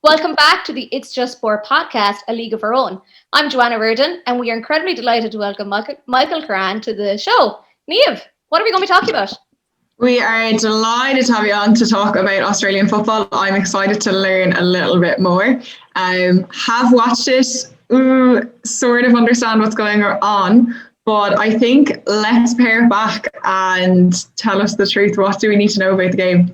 Welcome back to the It's Just Sport podcast, A League of Our Own. I'm Joanna Reardon, and we are incredibly delighted to welcome Michael Currane to the show. Niamh, what are we going to be talking about? We are delighted to have you on to talk about Australian football. I'm excited to learn a little bit more. Have watched it, sort of understand what's going on, but I think let's pare it back and tell us the truth. What do we need to know about the game?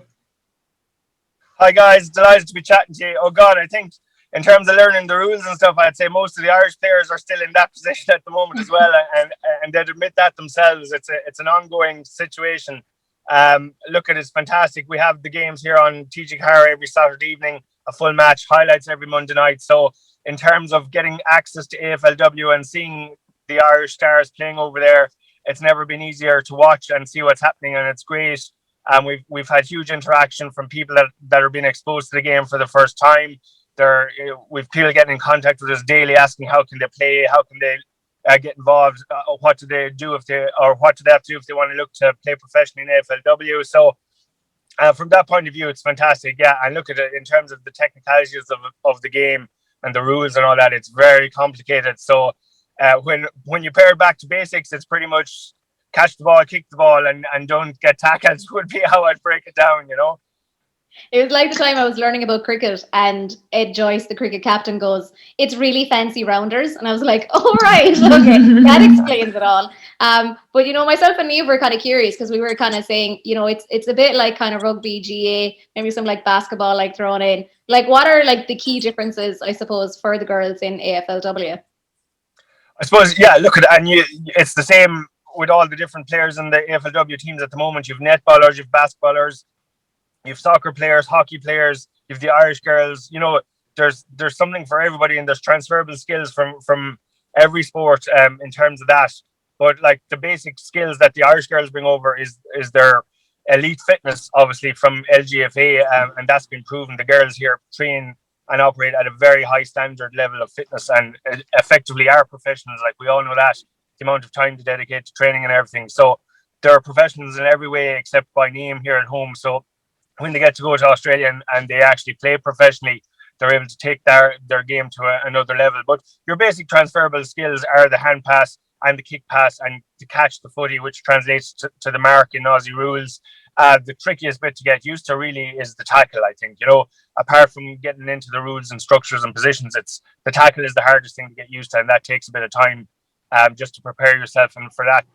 Hi guys, delighted to be chatting to you. Oh God, I think in terms of learning the rules and stuff, I'd say most of the Irish players are still in that position at the moment as well, and they'd admit that themselves. It's an ongoing situation. Look, it's fantastic. We have the games here on TG Car every Saturday evening, a full match, highlights every Monday night. So in terms of getting access to AFLW and seeing the Irish stars playing over there, it's never been easier to watch and see what's happening, and it's great. We've had huge interaction from people that are being exposed to the game for the first time. We've people getting in contact with us daily, asking how can they play, how can they get involved, what do they do what do they have to do if they want to look to play professionally in AFLW. So from that point of view, it's fantastic. Yeah, and look at it in terms of the technicalities of the game and the rules and all that. It's very complicated. So when you pair it back to basics, it's pretty much catch the ball, kick the ball, and don't get tackled would be how I'd break it down, It was like the time I was learning about cricket and Ed Joyce, the cricket captain, goes, "It's really fancy rounders." And I was like, "Oh, right. Okay. That explains it all." But, myself and Niamh were kind of curious because we were kind of saying, it's a bit like kind of rugby, GA, maybe some like basketball like thrown in. Like, what are like the key differences, I suppose, for the girls in AFLW? I suppose, yeah, look at it. And it's the same with all the different players in the AFLW teams at the moment. You've netballers, you've basketballers, you've soccer players, hockey players, you've the Irish girls. There's something for everybody, and there's transferable skills from every sport in terms of that. But like the basic skills that the Irish girls bring over is their elite fitness, obviously from LGFA, and that's been proven. The girls here train and operate at a very high standard level of fitness, and effectively are professionals. Like, we all know that, the amount of time to dedicate to training and everything. So they're professionals in every way except by name here at home. So when they get to go to Australia and they actually play professionally, they're able to take their game to another level. But your basic transferable skills are the hand pass and the kick pass and to catch the footy, which translates to the mark in Aussie rules. The trickiest bit to get used to really is the tackle, I think. Apart from getting into the rules and structures and positions, it's the tackle is the hardest thing to get used to, and that takes a bit of time. Just to prepare yourself, and for that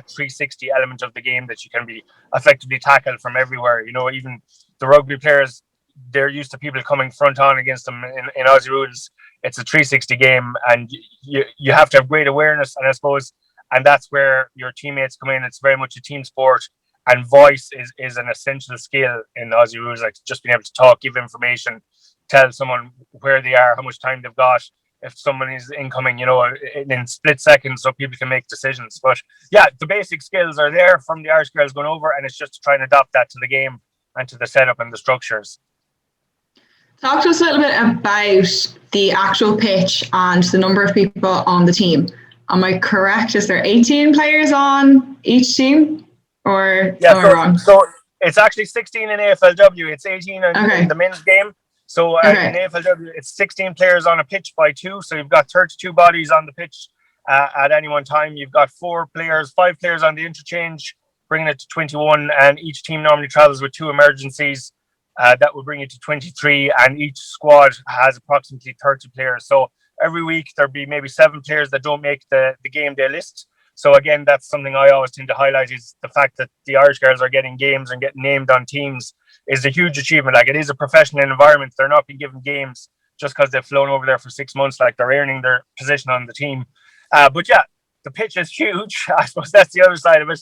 360 element of the game that you can be effectively tackled from everywhere. Even the rugby players, they're used to people coming front on against them in Aussie rules. It's a 360 game, and you have to have great awareness, and I suppose, and that's where your teammates come in. It's very much a team sport, and voice is an essential skill in Aussie rules, like just being able to talk, give information, tell someone where they are, how much time they've got, if someone is incoming, in split seconds, so people can make decisions. But yeah, the basic skills are there from the Irish girls going over, and it's just to try and adopt that to the game and to the setup and the structures. Talk to us a little bit about the actual pitch and the number of people on the team. Am I correct? Is there 18 players on each team? Or am I wrong? So it's actually 16 in AFLW. It's 18 in the men's game. So in AFLW, it's 16 players on a pitch by two. So you've got 32 bodies on the pitch at any one time. You've got 5 players on the interchange, bringing it to 21. And each team normally travels with 2 emergencies. That will bring it to 23. And each squad has approximately 30 players. So every week there'll be maybe 7 players that don't make the game day list. So again, that's something I always tend to highlight, is the fact that the Irish girls are getting games and getting named on teams is a huge achievement. Like, it is a professional environment. They're not being given games just because they've flown over there for 6 months. Like, they're earning their position on the team. But yeah, the pitch is huge. I suppose that's the other side of it.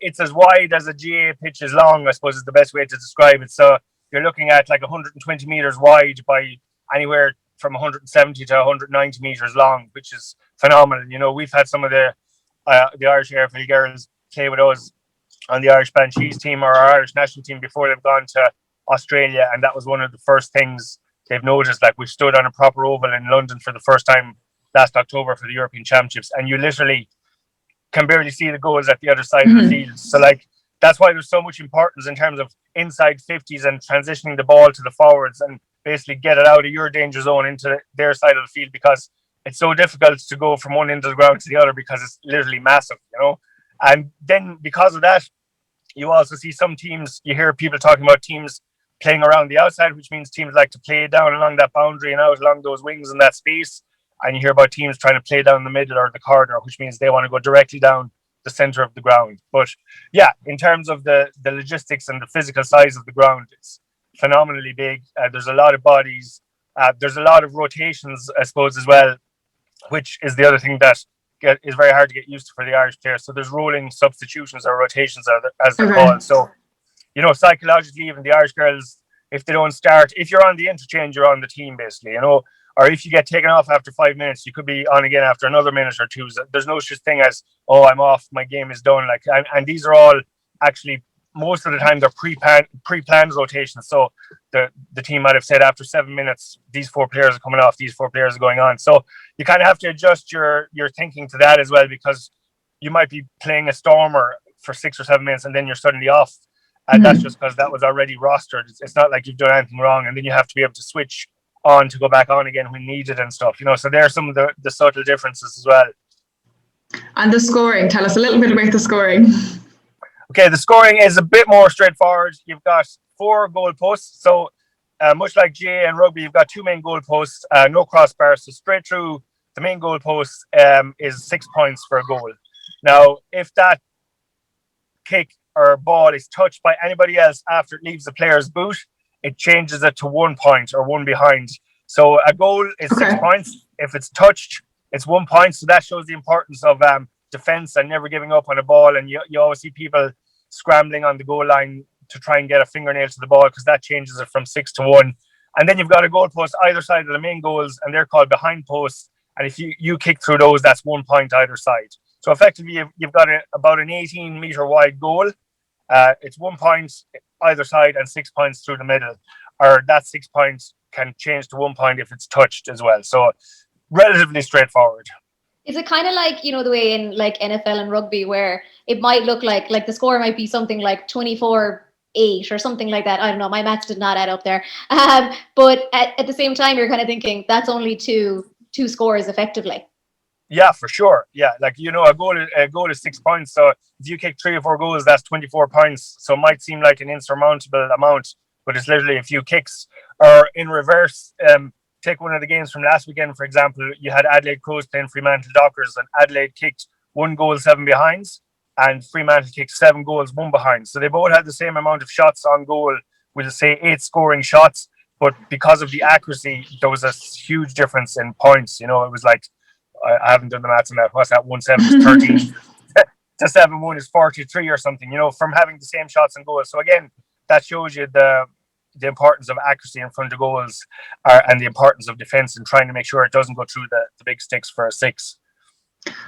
It's as wide as a GA pitch is long, I suppose, is the best way to describe it. So you're looking at like 120 meters wide by anywhere from 170 to 190 meters long, which is phenomenal. We've had some of the Irish AFL girls play with us on the Irish Banshees team or our Irish national team before they've gone to Australia, and that was one of the first things they've noticed. Like, we stood on a proper oval in London for the first time last October for the European Championships, and you literally can barely see the goals at the other side of the field. So like, that's why there's so much importance in terms of inside 50s and transitioning the ball to the forwards and basically get it out of your danger zone into their side of the field, because it's so difficult to go from one end of the ground to the other because it's literally massive, And then because of that, you also see some teams, you hear people talking about teams playing around the outside, which means teams like to play down along that boundary and out along those wings in that space. And you hear about teams trying to play down the middle or the corridor, which means they want to go directly down the center of the ground. But yeah, in terms of the logistics and the physical size of the ground, it's phenomenally big. There's a lot of bodies. There's a lot of rotations, I suppose, as well, which is the other thing that is very hard to get used to for the Irish players. So there's rolling substitutions or rotations as they're called. So, psychologically, even the Irish girls, if they don't start, if you're on the interchange, you're on the team, basically, or if you get taken off after 5 minutes, you could be on again after another minute or two. There's no such thing as, oh, I'm off, my game is done. And these are all actually, most of the time, they're pre-planned rotations. So the team might have said after 7 minutes, these 4 players are coming off, these 4 players are going on. So you kind of have to adjust your thinking to that as well, because you might be playing a stormer for 6 or 7 minutes and then you're suddenly off. And that's just because that was already rostered. It's not like you've done anything wrong. And then you have to be able to switch on to go back on again when needed and stuff. So there are some of the subtle differences as well. And the scoring, tell us a little bit about the scoring. Okay, the scoring is a bit more straightforward. You've got 4 goal posts. So much like GA and rugby, you've got 2 main goal posts, no crossbars. So straight through the main goal post is 6 points for a goal. Now, if that kick or ball is touched by anybody else after it leaves the player's boot, it changes it to 1 point or 1 behind. So a goal is 6 points. If it's touched, it's 1 point. So that shows the importance of defense and never giving up on a ball. And you always see people scrambling on the goal line to try and get a fingernail to the ball, because that changes it from 6 to 1. And then you've got a goal post either side of the main goals, and they're called behind posts. And if you kick through those, that's 1 point either side. So effectively, you've got about an 18-meter wide goal. It's 1 point either side and 6 points through the middle. Or that 6 points can change to 1 point if it's touched as well. So relatively straightforward. Is it kind of like, the way in like NFL and rugby where it might look like the score might be something like 24-8 or something like that? I don't know. My maths did not add up there. But at the same time, you're kind of thinking that's only two scores effectively. Yeah, for sure. Yeah, a goal is 6 points. So if you kick 3 or 4 goals, that's 24 points. So it might seem like an insurmountable amount, but it's literally a few kicks. Or in reverse, take one of the games from last weekend, for example, you had Adelaide Crows playing Fremantle Dockers, and Adelaide kicked 1 goal, 7 behinds, and Fremantle kicked 7 goals, 1 behind. So they both had the same amount of shots on goal, with say 8 scoring shots, but because of the accuracy, there was a huge difference in points. It was like, I haven't done the maths on that. What's that? 1-7 is 13 to 7-1 is 43 or something, from having the same shots and goals. So again, that shows you the importance of accuracy in front of goals, and the importance of defense and trying to make sure it doesn't go through the big sticks for a 6.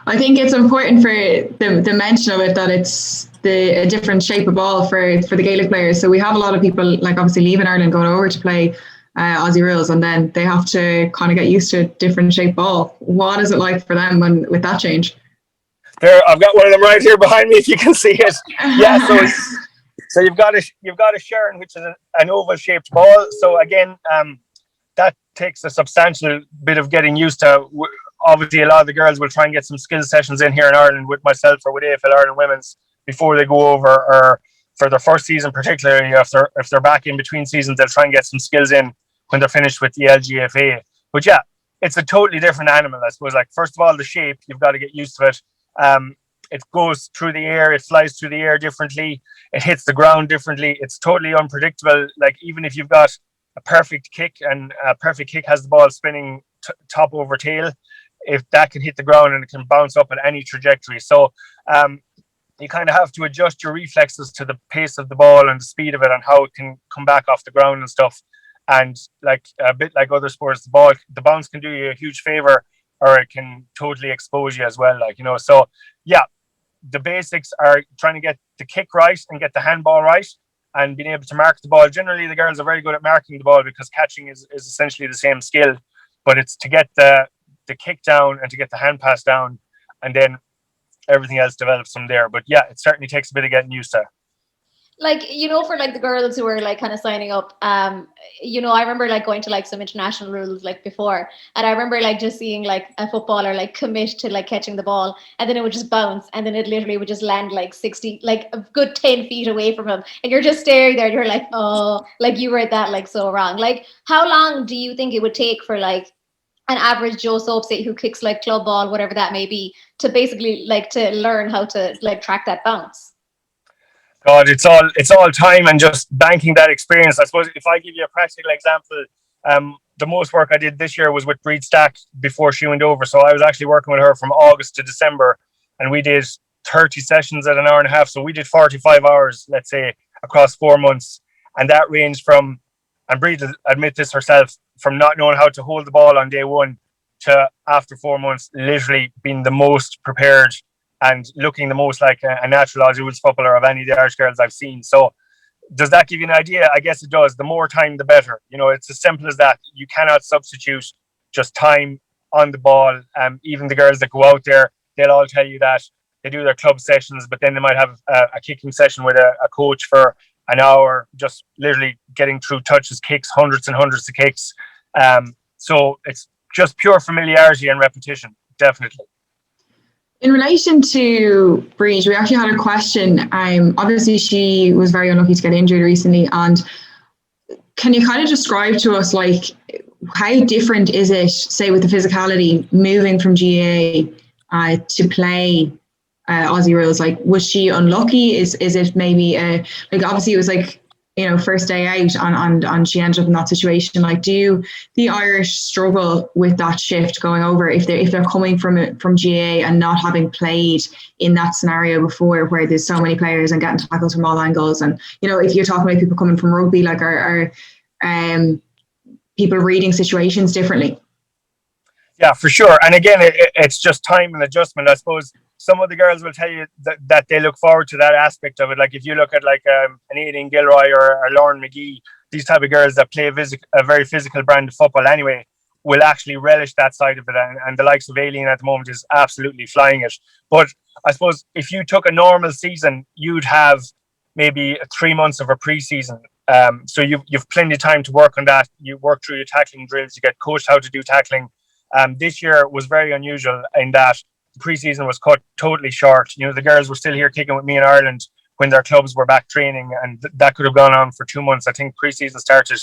I think it's important for the mention of it that it's a different shape of ball for the Gaelic players. So we have a lot of people obviously leaving Ireland, going over to play Aussie rules, and then they have to kind of get used to a different shape ball. What is it like for them with that change? There, I've got one of them right here behind me if you can see it. Yeah, so you've got a Sharon, which is an oval shaped ball. So again, that takes a substantial bit of getting used to. Obviously, a lot of the girls will try and get some skill sessions in here in Ireland with myself or with AFL Ireland Women's before they go over, or for their first season, particularly if they're back in between seasons, they'll try and get some skills in when they're finished with the LGFA. But yeah, it's a totally different animal, I suppose. First of all, the shape, you've got to get used to it. It goes through the air, it flies through the air differently, it hits the ground differently. It's totally unpredictable. Even if you've got a perfect kick, and a perfect kick has the ball spinning top over tail, if that can hit the ground and it can bounce up at any trajectory. So you kind of have to adjust your reflexes to the pace of the ball and the speed of it and how it can come back off the ground and stuff. And a bit like other sports, the bounce can do you a huge favor, or it can totally expose you as well. So yeah, the basics are trying to get the kick right and get the handball right and being able to mark the ball. Generally, the girls are very good at marking the ball because catching is essentially the same skill, but it's to get the kick down and to get the hand pass down, and then everything else develops from there. But yeah, it certainly takes a bit of getting used to. Like, for like the girls who were like kind of signing up, I remember like going to like some international rules like before, and I remember like just seeing like a footballer like commit to like catching the ball, and then it would just bounce, and then it literally would just land like 60, like a good 10 feet away from him, and you're just staring there, and you're like, oh, like you read that like so wrong. Like, how long do you think it would take for like an average Joe Soap, say, who kicks like club ball, whatever that may be, to basically like to learn how to like track that bounce? God, it's all time and just banking that experience. I suppose if I give you a practical example, the most work I did this year was with Breed Stack before she went over. So I was actually working with her from August to December, and we did 30 sessions at an hour and a half. So we did 45 hours, let's say, across 4 months, and that ranged from, and Breed admit this herself, from not knowing how to hold the ball on day one to after 4 months, literally being the most prepared and looking the most like a natural Aussie rules footballer of any of the Irish girls I've seen. So does that give you an idea? I guess it does. The more time, the better. It's as simple as that. You cannot substitute just time on the ball. Even the girls that go out there, they'll all tell you that they do their club sessions, but then they might have a kicking session with a coach for an hour, just literally getting through touches, kicks, hundreds and hundreds of kicks. So it's just pure familiarity and repetition, definitely. In relation to Breed, we actually had a question. Obviously, she was very unlucky to get injured recently. And can you kind of describe to us, like, how different is it, say, with the physicality, moving from GA to play Aussie rules? Like, was she unlucky? Is it maybe, like, obviously it was like, first day out and she ended up in that situation. Like, do the Irish struggle with that shift going over if they're coming from GA and not having played in that scenario before, where there's so many players and getting tackles from all angles? And if you're talking about people coming from rugby, like, are people reading situations differently? Yeah, for sure. And again, it's just time and adjustment. I suppose some of the girls will tell you that they look forward to that aspect of it. Like, if you look at like an Aileen Gilroy or Lauren McGee, these type of girls that play a very physical brand of football anyway, will actually relish that side of it. And the likes of Aileen at the moment is absolutely flying it. But I suppose if you took a normal season, you'd have maybe 3 months of a pre-season. So you've plenty of time to work on that. You work through your tackling drills. You get coached how to do tackling. This year was very unusual in that the preseason was cut totally short. The girls were still here kicking with me in Ireland when their clubs were back training, and that could have gone on for 2 months. I think preseason started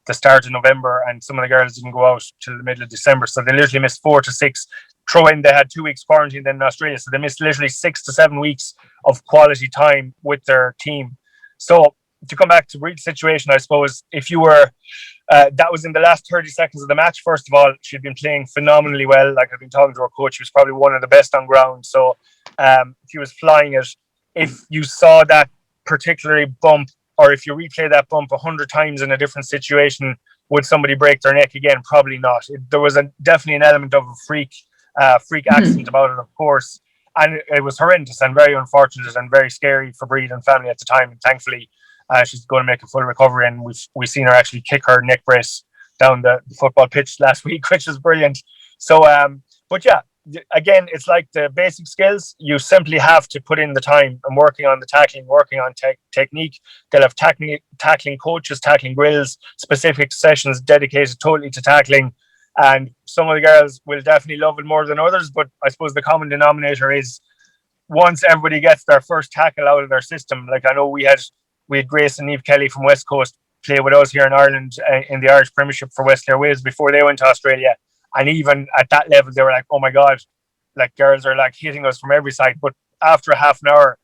the start of November, and some of the girls didn't go out till the middle of December. So they literally missed 4 to 6. Throw in, they had 2 weeks quarantine then in Australia, so they missed literally 6 to 7 weeks of quality time with their team. So to come back to Breed's situation, I suppose if you were that was in the last 30 seconds of the match. First of all, she'd been playing phenomenally well. Like, I've been talking to her coach, she was probably one of the best on ground. So she was flying it. If you saw that particularly bump, or if you replay that bump 100 times in a different situation, would somebody break their neck again? Probably not. There was definitely an element of a freak accident about it, of course. And it was horrendous and very unfortunate and very scary for Breed and family at the time. And thankfully, she's going to make a full recovery, and we've seen her actually kick her neck brace down the football pitch last week, which is brilliant. So, but yeah, again, it's like the basic skills. You simply have to put in the time and working on the tackling, working on technique. They'll have tackling coaches, tackling drills, specific sessions dedicated totally to tackling. And some of the girls will definitely love it more than others. But I suppose the common denominator is once everybody gets their first tackle out of their system. Like, I know we had Grace and Eve Kelly from West Coast play with us here in Ireland in the Irish Premiership for West Clare Wales before they went to Australia. And even at that level, they were like, oh my God, like, girls are like hitting us from every side. But after a half an hour,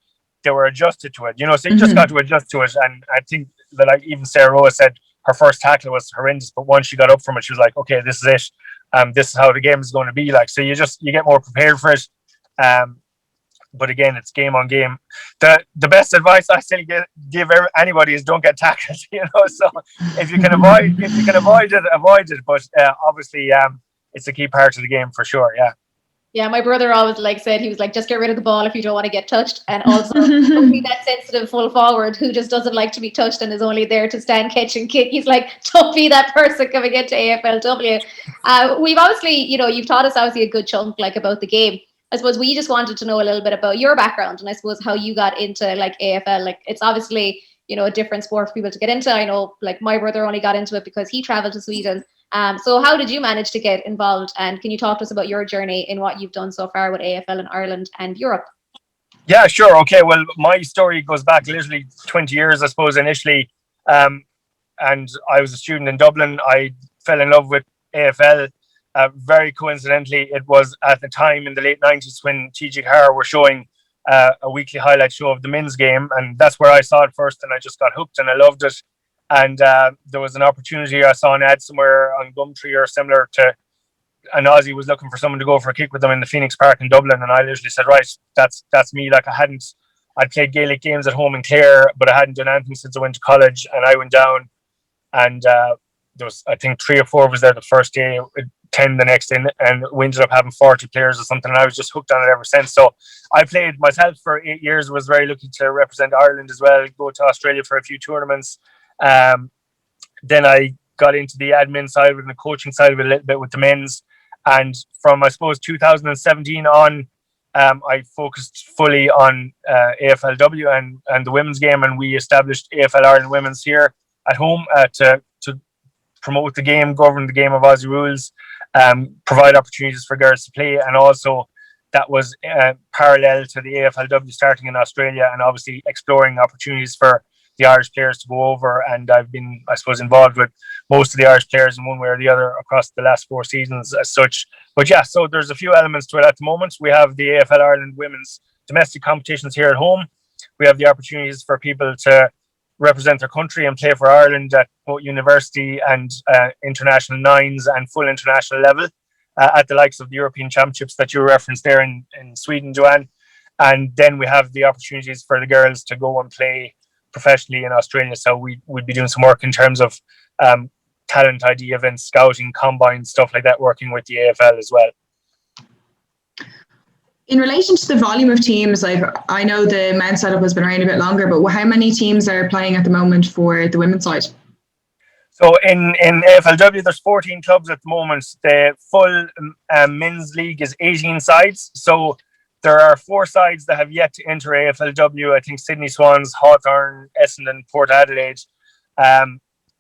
they were adjusted to it, so you just got to adjust to it. And I think that, like, even Sarah Rowe said her first tackle was horrendous, but once she got up from it, she was like, okay, this is it. This is how the game is going to be like. So you get more prepared for it. But again, it's game on game. The best advice I still give anybody is don't get tackled. So if you can avoid it, avoid it. But obviously, it's a key part of the game for sure. Yeah. Yeah, my brother always said, he was like, just get rid of the ball if you don't want to get touched. And also, don't be that sensitive full forward who just doesn't like to be touched and is only there to stand, catch and kick. He's like, don't be that person coming into AFLW. We've obviously, you've taught us obviously a good chunk about the game. I suppose we just wanted to know a little bit about your background and I suppose how you got into AFL. It's obviously, a different sport for people to get into. I know, like, my brother only got into it because he traveled to Sweden. So how did you manage to get involved? And can you talk to us about your journey in what you've done so far with AFL in Ireland and Europe? Yeah, sure. Okay. Well, my story goes back literally 20 years, I suppose, initially. And I was a student in Dublin. I fell in love with AFL. Very coincidentally, it was at the time in the late 90s when TG Carr were showing a weekly highlight show of the men's game. And that's where I saw it first. And I just got hooked and I loved it. And there was an opportunity. I saw an ad somewhere on Gumtree or similar to an Aussie was looking for someone to go for a kick with them in the Phoenix Park in Dublin. And I literally said, right, that's me. Like, I'd played Gaelic games at home in Clare, but I hadn't done anything since I went to college. And I went down and there was, I think, 3 or 4 was there the first day, 10 the next day, and we ended up having 40 players or something. And I was just hooked on it ever since. So I played myself for 8 years, was very lucky to represent Ireland as well, go to Australia for a few tournaments. Then I got into the admin side of it and the coaching side of it a little bit with the men's. And from, I suppose, 2017 on, I focused fully on AFLW and the women's game, and we established AFL Ireland Women's here at home to promote the game, govern the game of Aussie rules, provide opportunities for girls to play, and also that was parallel to the AFLW starting in Australia, and obviously exploring opportunities for the Irish players to go over. And I've been, I suppose, involved with most of the Irish players in one way or the other across the last 4 seasons as such. But yeah, so there's a few elements to it at the moment. We have the AFL Ireland Women's domestic competitions here at home. We have the opportunities for people to represent their country and play for Ireland at both university and international nines and full international level at the likes of the European Championships that you referenced there in Sweden, Joanne. And then we have the opportunities for the girls to go and play professionally in Australia. So we'd be doing some work in terms of talent ID events, scouting, combine, stuff like that, working with the AFL as well. In relation to the volume of teams, like, I know the men's setup has been around a bit longer, but how many teams are playing at the moment for the women's side? So in AFLW, there's 14 clubs at the moment. The full men's league is 18 sides. So there are 4 sides that have yet to enter AFLW. I think Sydney Swans, Hawthorn, Essendon, Port Adelaide.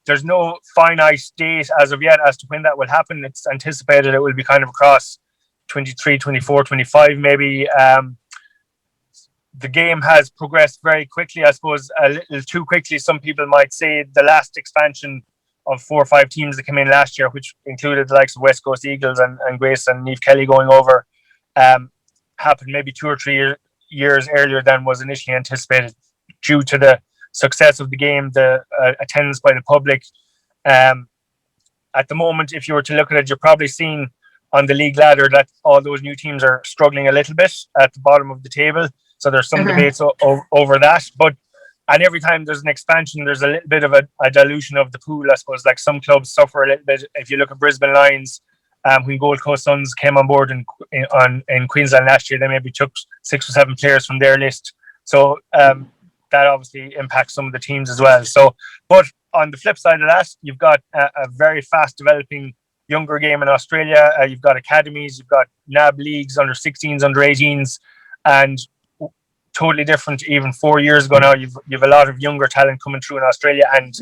There's no finite date as of yet as to when that will happen. It's anticipated it will be kind of across 23, 24, 25 maybe. The game has progressed very quickly, I suppose a little too quickly. Some people might say the last expansion of 4 or 5 teams that came in last year, which included the likes of West Coast Eagles and Grace and Niamh Kelly going over, happened maybe 2 or 3 years earlier than was initially anticipated due to the success of the game, the attendance by the public. At the moment, if you were to look at it, you're probably seeing on the league ladder that all those new teams are struggling a little bit at the bottom of the table. So there's some debates over that. And every time there's an expansion, there's a little bit of a dilution of the pool, I suppose. Like, some clubs suffer a little bit. If you look at Brisbane Lions, when Gold Coast Suns came on board in Queensland last year, they maybe took 6 or 7 players from their list. So that obviously impacts some of the teams as well. So, but on the flip side of that, you've got a very fast developing younger game in Australia. You've got academies, you've got NAB leagues, under 16s, under 18s, and totally different even 4 years ago now. You've a lot of younger talent coming through in Australia, and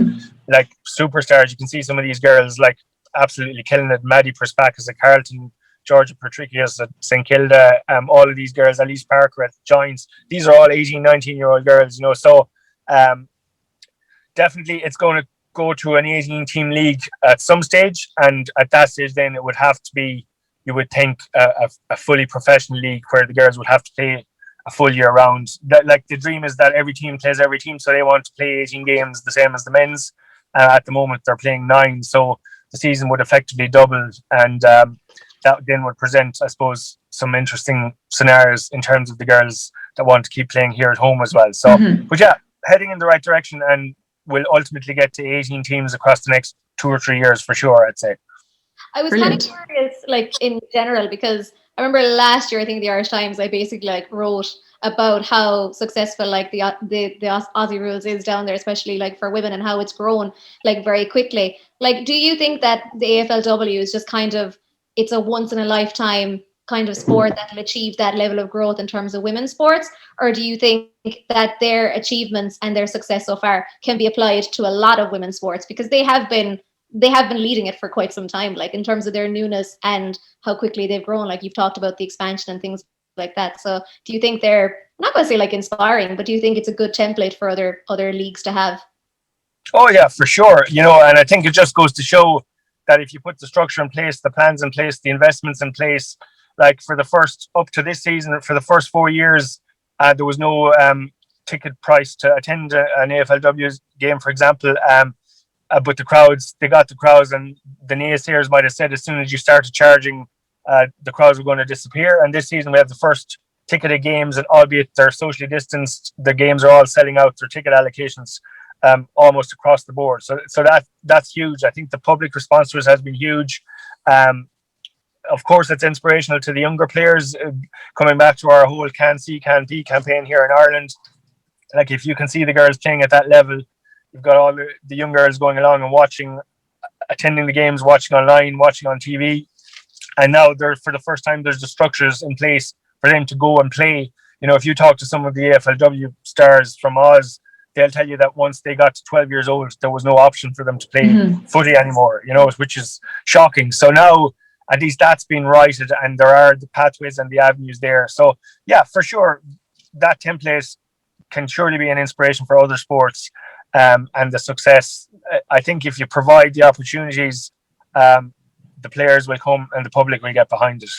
like superstars. You can see some of these girls like absolutely killing it. Maddie Perspakis at Carlton, Georgia Patricius at St Kilda, all of these girls, Elise Parker at Giants. These are all 18, 19-year-old girls, you know. So definitely it's going to go to an 18-team league at some stage, and at that stage then it would have to be, you would think, a fully professional league where the girls would have to play a full year round. Like, the dream is that every team plays every team, so they want to play 18 games the same as the men's. At the moment they're playing 9, so the season would effectively double, and that then would present, I suppose, some interesting scenarios in terms of the girls that want to keep playing here at home as well. So, but yeah, heading in the right direction, and will ultimately get to 18 teams across the next 2 or 3 years for sure, I'd say. I was kind of curious, like, in general, because I remember last year, I think the Irish Times, I basically like wrote about how successful like the Aussie rules is down there, especially like for women, and how it's grown like very quickly. Like, do you think that the AFLW is just kind of, it's a once in a lifetime kind of sport that will achieve that level of growth in terms of women's sports? Or do you think that their achievements and their success so far can be applied to a lot of women's sports, because they have been leading it for quite some time, like in terms of their newness and how quickly they've grown? Like you've talked about the expansion and things like that. So do you think they're, I'm not going to say like inspiring, but do you think it's a good template for other leagues to have? Oh yeah, for sure. And I think it just goes to show that if you put the structure in place, the plans in place, the investments in place, like for the first up to this season, for the first 4 years, there was no ticket price to attend an AFLW game, for example. But they got the crowds, and the naysayers might have said as soon as you started charging, the crowds were going to disappear. And this season, we have the first ticketed games, and albeit they're socially distanced, the games are all selling out their ticket allocations almost across the board. So that's huge. I think the public response to us has been huge. Of course, it's inspirational to the younger players. Coming back to our whole Can See, Can Be campaign here in Ireland, like if you can see the girls playing at that level, you've got all the young girls going along and watching, attending the games, watching online, watching on TV. And now for the first time, there's the structures in place for them to go and play. If you talk to some of the AFLW stars from Oz, they'll tell you that once they got to 12 years old, there was no option for them to play footy anymore, which is shocking. So now at least that's been righted, and there are the pathways and the avenues there. So yeah, for sure, that template can surely be an inspiration for other sports. And the success, I think if you provide the opportunities, the players will come and the public will get behind it.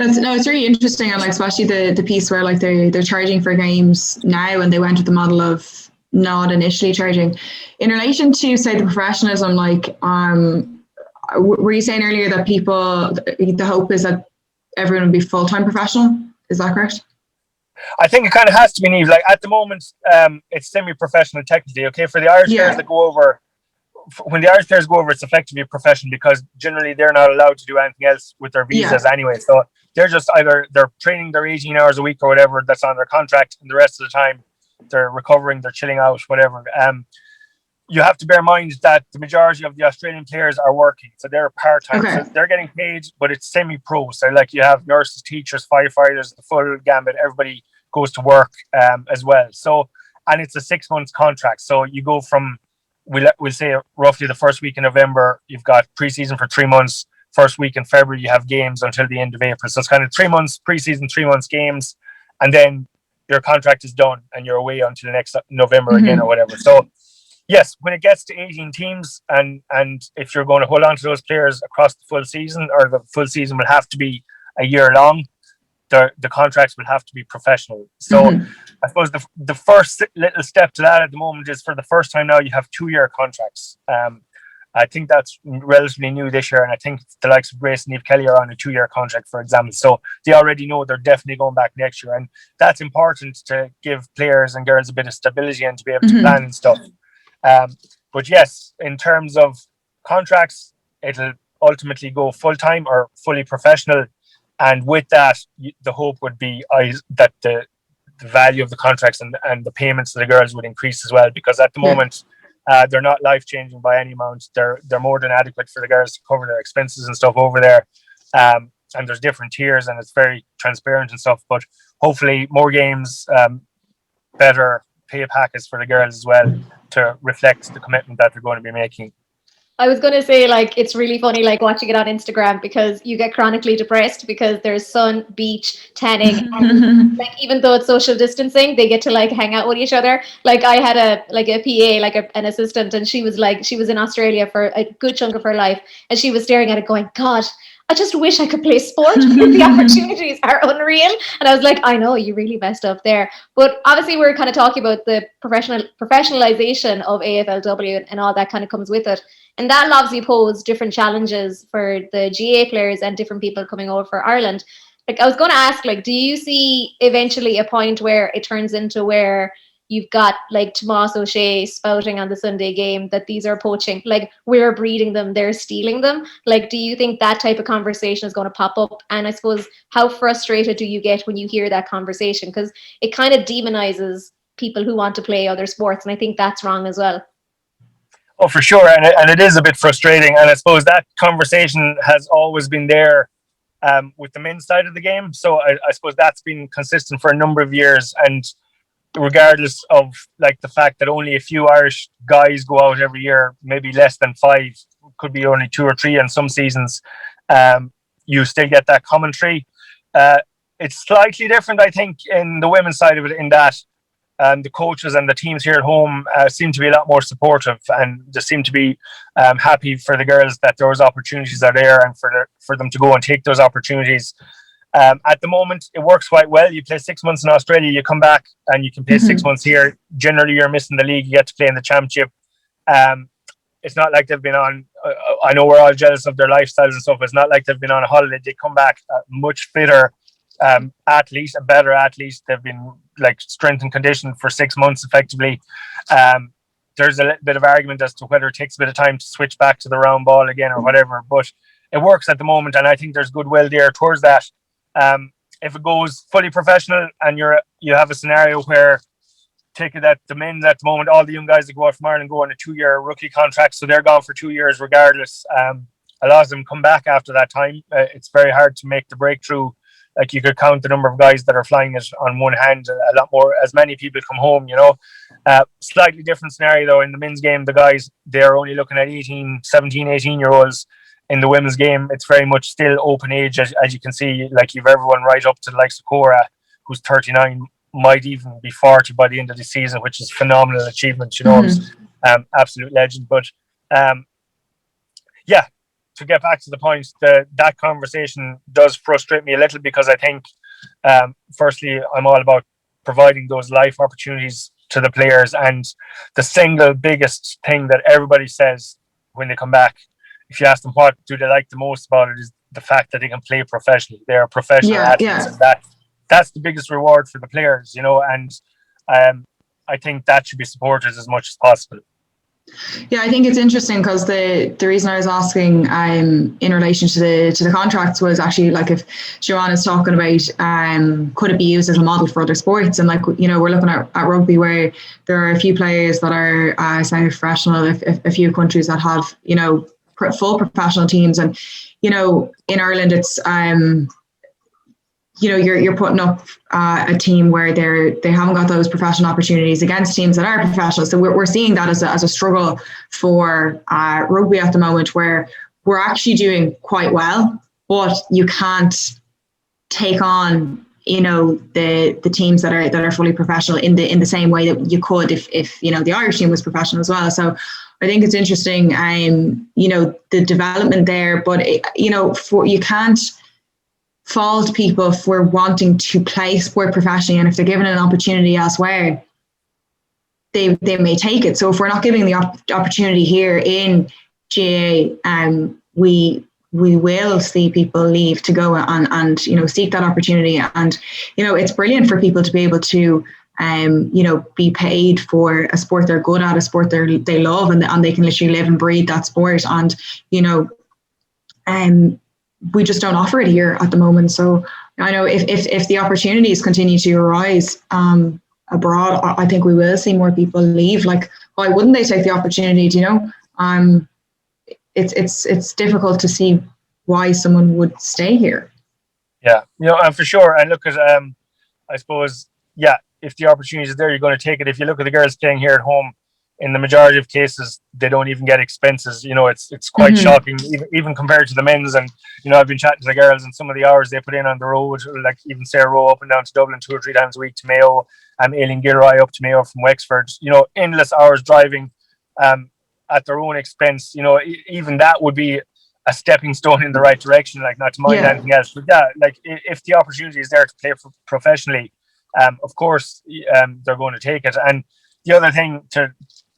It's really interesting, and like especially the piece where like they're charging for games now, and they went with the model of not initially charging. In relation to say the professionalism, like were you saying earlier that the hope is that everyone will be full-time professional? Is that correct? I think it kind of has to be, Niamh. Like at the moment, it's semi-professional technically. Okay, for the Irish players that go over. When the Irish players go over, it's effectively a profession, because generally they're not allowed to do anything else with their visas anyway. So they're just either they're training their 18 hours a week or whatever that's on their contract, and the rest of the time they're recovering, they're chilling out, whatever. You have to bear in mind that the majority of the Australian players are working, so they're part-time. Okay. So they're getting paid, but it's semi-pro. So like you have nurses, teachers, firefighters, the full gambit. Everybody goes to work as well. So, and it's a 6 months contract. So you go from, we'll say roughly the first week in November, you've got pre-season for 3 months. First week in February, you have games until the end of April. So it's kind of 3 months pre-season, 3 months games, and then your contract is done and you're away until next November again or whatever. So yes, when it gets to 18 teams, and if you're going to hold on to those players across the full season, or the full season will have to be a year long, the contracts will have to be professional. So I suppose the first little step to that at the moment is, for the first time now, you have 2-year contracts. I think that's relatively new this year, and I think the likes of Grace and Eve Kelly are on a 2-year contract, for example. So they already know they're definitely going back next year, and that's important to give players and girls a bit of stability and to be able to plan and stuff. But yes, in terms of contracts, it'll ultimately go full-time or fully professional. And with that, the hope would be that the value of the contracts and the payments to the girls would increase as well, because at the moment, they're not life-changing by any amount. They're more than adequate for the girls to cover their expenses and stuff over there. And there's different tiers, and it's very transparent and stuff. But hopefully more games, better pay packets for the girls as well, to reflect the commitment that they're going to be making. I was going to say, like, it's really funny, like, watching it on Instagram, because you get chronically depressed because there's sun, beach, tanning, and, like, even though it's social distancing, they get to, like, hang out with each other. Like, I had a PA, like an assistant, and she was in Australia for a good chunk of her life, and she was staring at it going, God, I just wish I could play sport because the opportunities are unreal. And I was like, I know, you really messed up there. But obviously we're kind of talking about the professionalization of AFLW and all that kind of comes with it. And that obviously posed different challenges for the GA players and different people coming over for Ireland. Like, I was going to ask, like, do you see eventually a point where it turns into where you've got like Tomas O'Shea spouting on the Sunday game that these are poaching, like we're breeding them, they're stealing them? Like, do you think that type of conversation is going to pop up? And I suppose, how frustrated do you get when you hear that conversation? Because it kind of demonizes people who want to play other sports. And I think that's wrong as well. Oh, for sure. And it is a bit frustrating. And I suppose that conversation has always been there with the men's side of the game. So I suppose that's been consistent for a number of years, and regardless of like the fact that only a few Irish guys go out every year, maybe less than 5, could be only 2 or 3 in some seasons, you still get that commentary. It's slightly different, I think, in the women's side of it, in that the coaches and the teams here at home seem to be a lot more supportive, and they seem to be happy for the girls that those opportunities are there, and for them to go and take those opportunities. At the moment, it works quite well. You play 6 months in Australia, you come back and you can play 6 months here. Generally, you're missing the league, you get to play in the championship. It's not like they've been on, I know we're all jealous of their lifestyles and stuff, but it's not like they've been on a holiday. They come back much fitter athletes, a better athletes. They've been like strength and conditioned for 6 months effectively. There's a little bit of argument as to whether it takes a bit of time to switch back to the round ball again or whatever, but it works at the moment, and I think there's goodwill there towards that. If it goes fully professional and you have a scenario where, take it that the men at the moment, all the young guys that go out from Ireland go on a 2-year rookie contract, so they're gone for 2 years regardless. A lot of them come back after that time. It's very hard to make the breakthrough. Like, you could count the number of guys that are flying it on one hand. A lot more, as many people come home, slightly different scenario though in the men's game. The guys, they're only looking at 18-year-olds. In the women's game, it's very much still open age, as you can see. Like, you've everyone right up to the likes of Cora, who's 39, might even be 40 by the end of the season, which is phenomenal achievement. Absolute legend. But to get back to the point, that conversation does frustrate me a little, because I think, firstly, I'm all about providing those life opportunities to the players, and the single biggest thing that everybody says when they come back, if you ask them what do they like the most about it, is the fact that they can play professionally. They're professional athletes, and that's the biggest reward for the players, and I think that should be supported as much as possible. Yeah, I think it's interesting, because the reason I was asking in relation to the contracts was actually, like, if Joanne is talking about could it be used as a model for other sports, and like, we're looking at rugby, where there are a few players that are semi-professional, a few countries that have full professional teams, and in Ireland it's you're putting up a team where they haven't got those professional opportunities against teams that are professional. So we're seeing that as a struggle for rugby at the moment, where we're actually doing quite well, but you can't take on the teams that are fully professional in the same way that you could if the Irish team was professional as well. So I think it's interesting, the development there, but you can't fault people for wanting to play sport professionally, and if they're given an opportunity elsewhere, they may take it. So if we're not giving the opportunity here in GAA, we will see people leave to go and seek that opportunity, and it's brilliant for people to be able to be paid for a sport they're good at, a sport they love, and they can literally live and breathe that sport. And we just don't offer it here at the moment. So I know if the opportunities continue to arise abroad, I think we will see more people leave. Like, why wouldn't they take the opportunity? It's difficult to see why someone would stay here. Yeah, and for sure. And look at I suppose, if the opportunity is there, you're going to take it. If you look at the girls playing here at home, in the majority of cases, they don't even get expenses. It's quite shocking, even compared to the men's. And I've been chatting to the girls, and some of the hours they put in on the road, like even Sarah Rowe up and down to Dublin 2 or 3 times a week to Mayo, Aileen Gilroy up to Mayo from Wexford. Endless hours driving at their own expense. Even that would be a stepping stone in the right direction. Like, not to mind anything else, but like, if the opportunity is there to play professionally, of course they're going to take it. And the other thing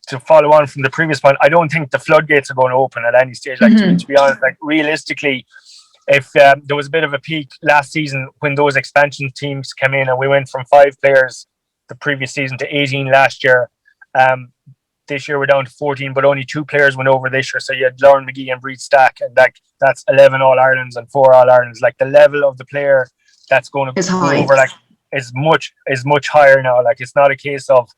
to follow on from the previous point, I don't think the floodgates are going to open at any stage. Like, to be honest, like, realistically, if there was a bit of a peak last season when those expansion teams came in, and we went from 5 players the previous season to 18 last year. This year we're down to 14, but only 2 players went over this year. So you had Lauren McGee and Breed Stack, and that's 11 All-Irelands and 4 All-Irelands. Like, the level of the player that's going to go over, like, is much higher now. Like, it's not a case of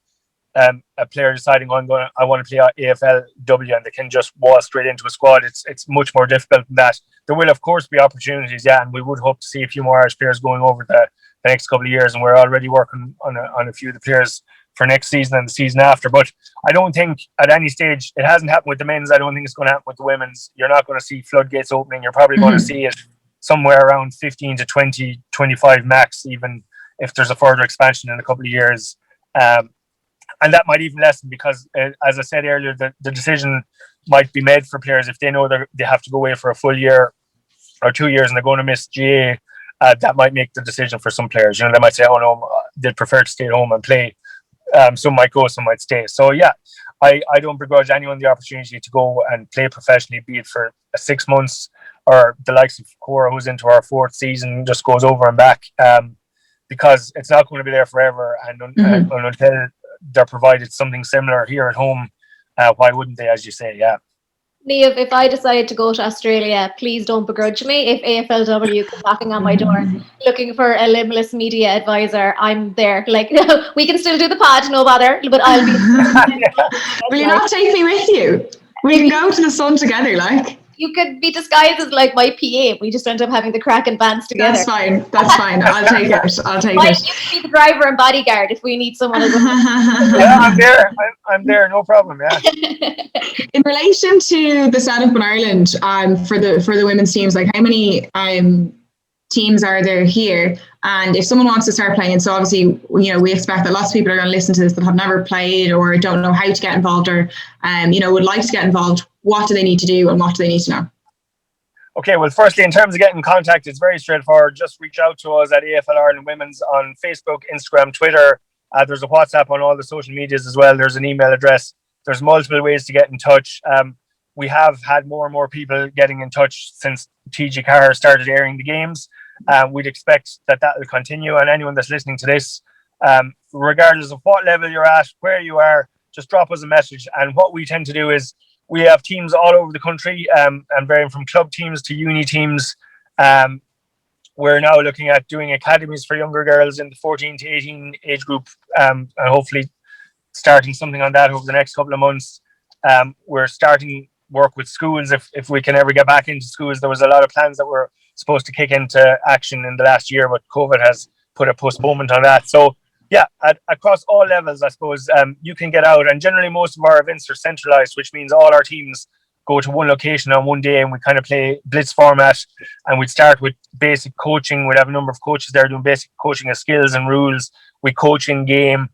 a player deciding I want to play AFLW and they can just walk straight into a squad. It's much more difficult than that. There will of course be opportunities, yeah, and we would hope to see a few more Irish players going over the next couple of years, and we're already working on a few of the players for next season and the season after. But I don't think at any stage, it hasn't happened with the men's, I don't think it's going to happen with the women's. You're not going to see floodgates opening. You're probably going to see it somewhere around 15 to 20, 25 max, even if there's a further expansion in a couple of years. And that might even lessen because, as I said earlier, the decision might be made for players if they know they have to go away for a full year or 2 years and they're going to miss GA. That might make the decision for some players. You know, they might say, oh no, they'd prefer to stay at home and play. Some might go, some might stay. So yeah, I don't begrudge anyone the opportunity to go and play professionally, be it for 6 months or the likes of Cora, who's into our 4th season, just goes over and back, because it's not going to be there forever. And until they're provided something similar here at home, why wouldn't they, as you say? Yeah. Niamh, if I decide to go to Australia, please don't begrudge me. If AFLW come knocking on my door looking for a limitless media advisor, I'm there. Like, we can still do the pod, no bother, but I'll be. Will you not take me with you? We can go to the sun together, like. You could be disguised as like my PA. We just end up having the Currane bands together. That's fine. That's fine. I'll take it. I'll take it. You can be the driver and bodyguard if we need someone as Yeah, I'm there. I'm there. No problem. Yeah. In relation to the setup in Ireland, for the women's teams, like how many teams are there here? And if someone wants to start playing, so obviously, you know, we expect that lots of people are going to listen to this that have never played or don't know how to get involved or, you know, would like to get involved. What do they need to do and what do they need to know? Okay, well, firstly, in terms of getting in contact, it's very straightforward. Just reach out to us at AFL Ireland Women's on Facebook, Instagram, Twitter. There's a WhatsApp on all the social medias as well. There's an email address. There's multiple ways to get in touch. We have had more and more people getting in touch since TG Carr started airing the games. We'd expect that will continue. And anyone that's listening to this, regardless of what level you're at, where you are, just drop us a message. And what we tend to do is we have teams all over the country, and varying from club teams to uni teams. We're now looking at doing academies for younger girls in the 14 to 18 age group, and hopefully starting something on that over the next couple of months. We're starting work with schools if we can ever get back into schools. There was a lot of plans that were supposed to kick into action in the last year, but COVID has put a postponement on that. So yeah, across all levels, I suppose, you can get out. And generally most of our events are centralized, which means all our teams go to one location on one day and we kind of play blitz format. And we'd start with basic coaching. We'd have a number of coaches there doing basic coaching of skills and rules. We coach in game.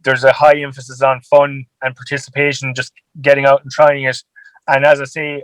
There's a high emphasis on fun and participation, just getting out and trying it. And as I say,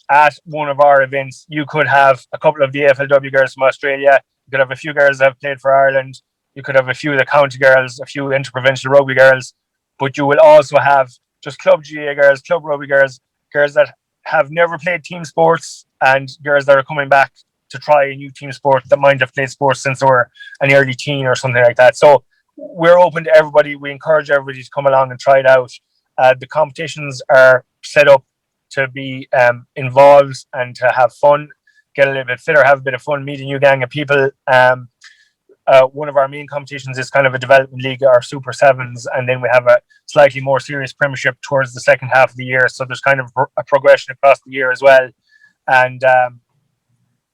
at one of our events, you could have a couple of the AFLW girls from Australia. You could have a few girls that have played for Ireland. You could have a few of the county girls, a few interprovincial rugby girls. But you will also have just club GA girls, club rugby girls, girls that have never played team sports, and girls that are coming back to try a new team sport that might have played sports since they were an early teen or something like that. So we're open to everybody. We encourage everybody to come along and try it out. The competitions are set up to be involved and to have fun, get a little bit fitter, have a bit of fun, meet a new gang of people. One of our main competitions is kind of a development league, our Super Sevens, and then we have a slightly more serious premiership towards the second half of the year. So there's kind of a progression across the year as well. And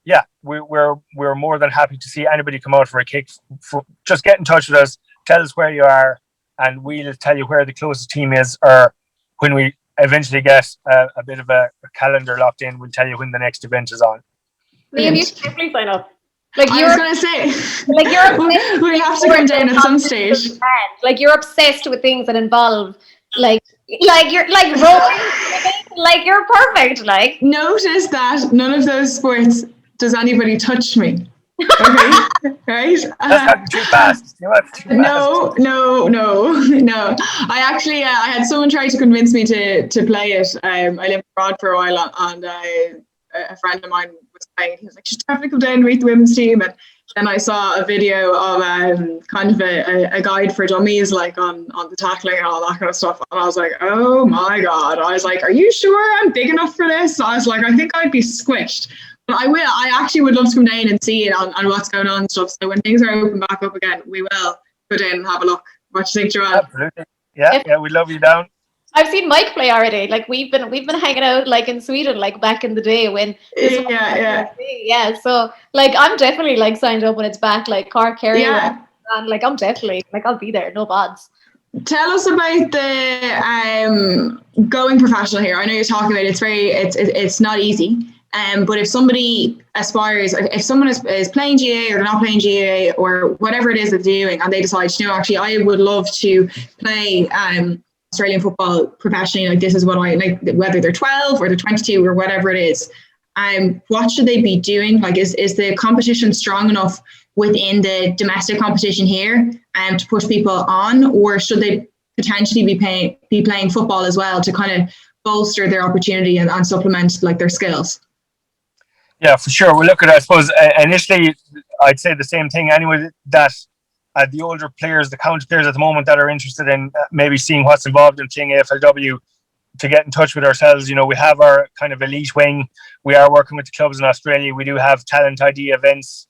yeah, we're more than happy to see anybody come out for a kick. Just get in touch with us, tell us where you are, and we'll tell you where the closest team is, or when we eventually get a bit of a calendar locked in, we'll tell you when the next event is on. Liam, you should definitely sign up. Like I was going to say, like you're we have to come down at some stage. Like you're obsessed with things that involve, like you're like rowing, like you're perfect. Like notice that none of those sports does anybody touch me. Okay, right? That's too fast. No. I actually, I had someone try to convince me to play it. I lived abroad for a while, and a friend of mine was playing. He was like, "She's definitely come down and meet the women's team." And then I saw a video of kind of a guide for dummies, like on the tackling and all that kind of stuff. And I was like, "Oh my god!" I was like, "Are you sure I'm big enough for this?" I was like, "I think I'd be squished." But I actually would love to come down and see it on what's going on and stuff. So when things are back up again, we will go down and have a look. What do you think, Joanne? Absolutely. Yeah, If yeah, we love you down. I've seen Mike play already. Like we've been hanging out like in Sweden, like back in the day when this was Yeah, a yeah, thing. Yeah. So like I'm definitely like signed up when it's back, like Cork Kerry when yeah. and like I'm definitely like I'll be there, no bods. Tell us about the going professional here. I know you're talking about it's not easy. But if somebody aspires, if someone is playing GA or they're not playing GA or whatever it is that they're doing, and they decide, actually, I would love to play Australian football professionally. Like this is what I like, whether they're 12 or they're 22 or whatever it is. What should they be doing? Like, is the competition strong enough within the domestic competition here to push people on, or should they potentially be playing football as well to kind of bolster their opportunity and supplement like their skills? Yeah, for sure. We'll look at, I suppose, initially, I'd say the same thing anyway, that the older players, the county players at the moment that are interested in maybe seeing what's involved in playing AFLW, to get in touch with ourselves. We have our kind of elite wing. We are working with the clubs in Australia. We do have Talent ID events.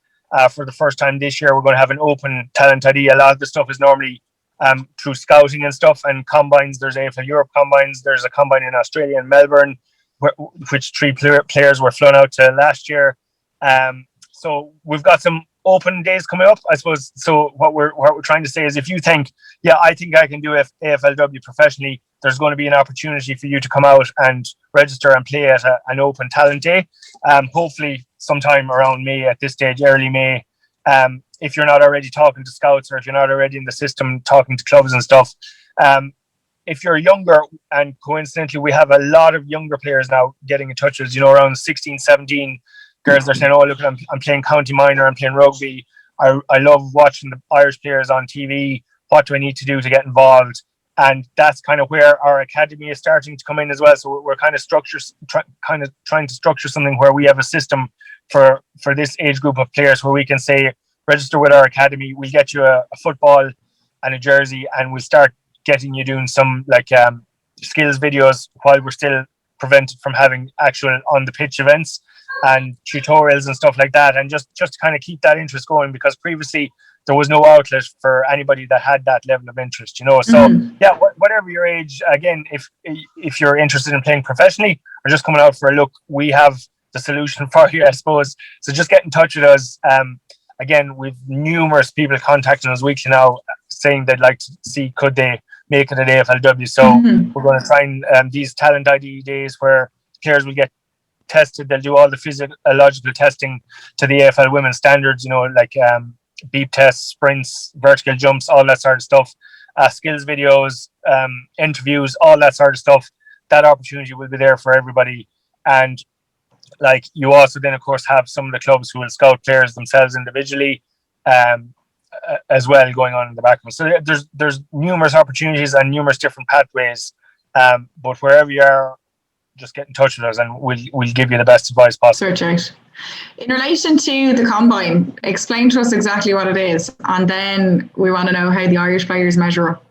For the first time this year, we're going to have an open Talent ID. A lot of the stuff is normally through scouting and stuff and combines. There's AFL Europe combines. There's a combine in Australia in Melbourne, which 3 players were flown out to last year. So we've got some open days coming up, I suppose. So what we're trying to say is, if you think, yeah, I think I can do AFLW professionally, there's going to be an opportunity for you to come out and register and play at an open talent day. Hopefully sometime around May, at this stage, early May. If you're not already talking to scouts, or if you're not already in the system talking to clubs and stuff. If you're younger, and coincidentally, we have a lot of younger players now getting in touch with us, around 16, 17, girls are saying, oh, look, I'm playing county minor, I'm playing rugby. I love watching the Irish players on TV. What do I need to do to get involved? And that's kind of where our academy is starting to come in as well. So we're kind of trying to structure something where we have a system for this age group of players, where we can say, register with our academy, we'll get you a football and a jersey, and we'll start getting you doing some like skills videos while we're still prevented from having actual on the pitch events and tutorials and stuff like that, and just to kind of keep that interest going, because previously there was no outlet for anybody that had that level of interest, so yeah, whatever your age, again, if you're interested in playing professionally or just coming out for a look, we have the solution for you, I suppose. So just get in touch with us. Again, we've numerous people contacting us weekly now saying they'd like to see could they make it at AFLW. So we're going to try and these talent ID days where players will get tested. They'll do all the physiological testing to the AFL Women standards, like beep tests, sprints, vertical jumps, all that sort of stuff, skills videos, interviews, all that sort of stuff. That opportunity will be there for everybody. And like, you also then of course have some of the clubs who will scout players themselves individually as well going on in the background. So there's numerous opportunities and numerous different pathways, but wherever you are, just get in touch with us and we'll give you the best advice possible. Search out. In relation to the combine, explain to us exactly what it is, and then we want to know how the Irish players measure up.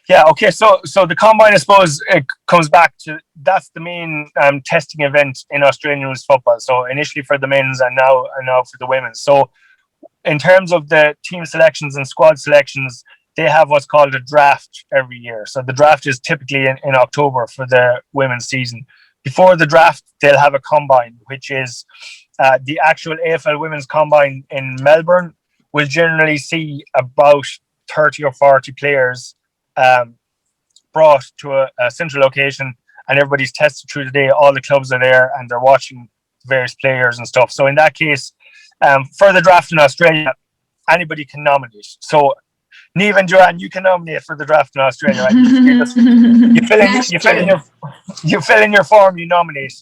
Yeah, okay, so the combine, I suppose, it comes back to, that's the main testing event in Australian women's football. So initially for the men's and now for the women's. So in terms of the team selections and squad selections, they have what's called a draft every year. So the draft is typically in October for the women's season. Before the draft, they'll have a combine, which is the actual AFL Women's Combine in Melbourne will generally see about 30 or 40 players brought to a central location, and everybody's tested through the day. All the clubs are there and they're watching various players and stuff. So in that case, for the draft in Australia, anybody can nominate. So Niamh and Joanne, you can nominate for the draft in Australia, right? You fill in your form, you nominate.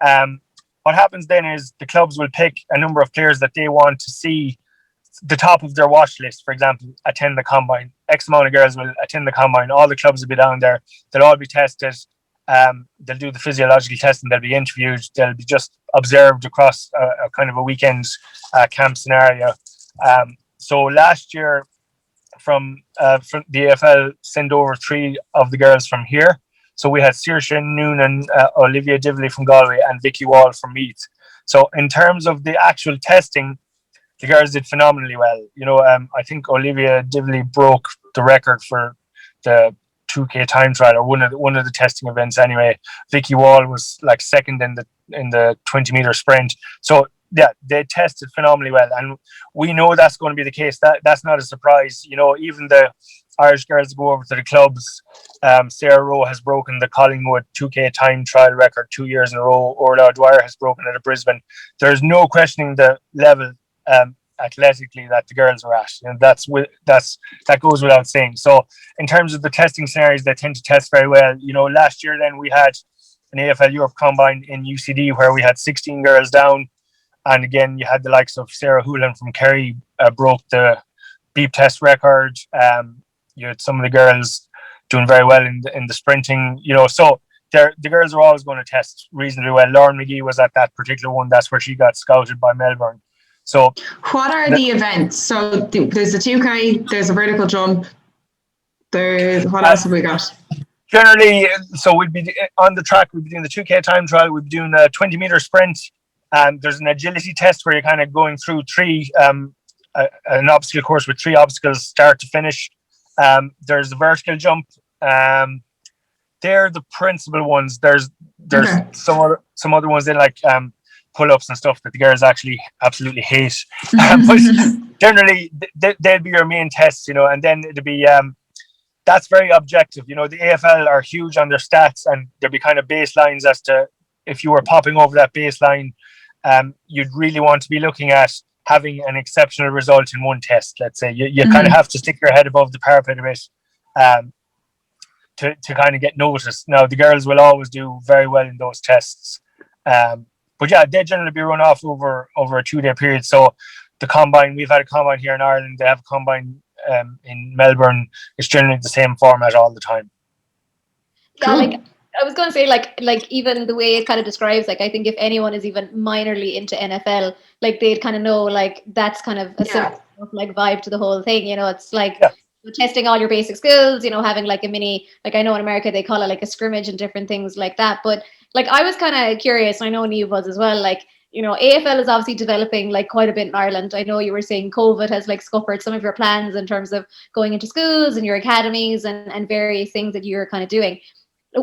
What happens then is the clubs will pick a number of players that they want to see the top of their watch list, for example, attend the combine. X amount of girls will attend the combine. All the clubs will be down there. They'll all be tested. They'll do the physiological testing. They'll be interviewed. They'll be just observed across a kind of a weekend camp scenario. So last year, from the AFL sent over 3 of the girls from here. So we had Saoirse Noonan, Olivia Divley from Galway, and Vicky Wall from Meath. So in terms of the actual testing, the girls did phenomenally well. I think Olivia Divley broke the record for the 2K time trial, or one of the testing events anyway. Vicky Wall was like second in the 20-meter sprint. So yeah, they tested phenomenally well, and we know that's going to be the case. That's not a surprise. You know, even the Irish girls go over to the clubs. Sarah Rowe has broken the Collingwood 2K time trial record 2 years in a row. Orla Dwyer has broken it at Brisbane. There's no questioning the level athletically that the girls are at, and that goes without saying. So in terms of the testing scenarios, they tend to test very well. You know, last year then we had an AFL Europe Combine in UCD where we had 16 girls down, and again you had the likes of Sarah Houlihan from Kerry broke the beep test record. You had some of the girls doing very well in the sprinting. You know, so the girls are always going to test reasonably well. Lauren McGee was at that particular one. That's where she got scouted by Melbourne. So what are the events? So there's the 2K, there's a vertical jump. What else have we got? Generally, so we'd be on the track, we'd be doing the 2K time trial, we'd be doing a 20-meter sprint, and there's an agility test where you're kind of going through an obstacle course with 3 obstacles start to finish. There's the vertical jump. They're the principal ones. There's Okay. some other ones, they like pull-ups and stuff that the girls actually absolutely hate. But generally, they'll be your main tests, you know, and then it'll be that's very objective. You know, the AFL are huge on their stats, and there'll be kind of baselines as to if you were popping over that baseline, you'd really want to be looking at having an exceptional result in one test. Let's say you kind of have to stick your head above the parapet a bit to kind of get noticed. Now the girls will always do very well in those tests. But yeah, they generally be run off over a 2-day period. So the combine, we've had a combine here in Ireland. They have a combine in Melbourne. It's generally the same format all the time. Yeah, cool. Like I was going to say, like even the way it kind of describes, like I think if anyone is even minorly into NFL, like they'd kind of know, like that's kind of a similar like vibe to the whole thing. You know, it's like testing all your basic skills. You know, having like a mini, like I know in America they call it like a scrimmage and different things like that. But like I was kind of curious, and I know Niamh was as well, like, you know, AFL is obviously developing like quite a bit in Ireland. I know you were saying COVID has like scuppered some of your plans in terms of going into schools and your academies and various things that you're kind of doing.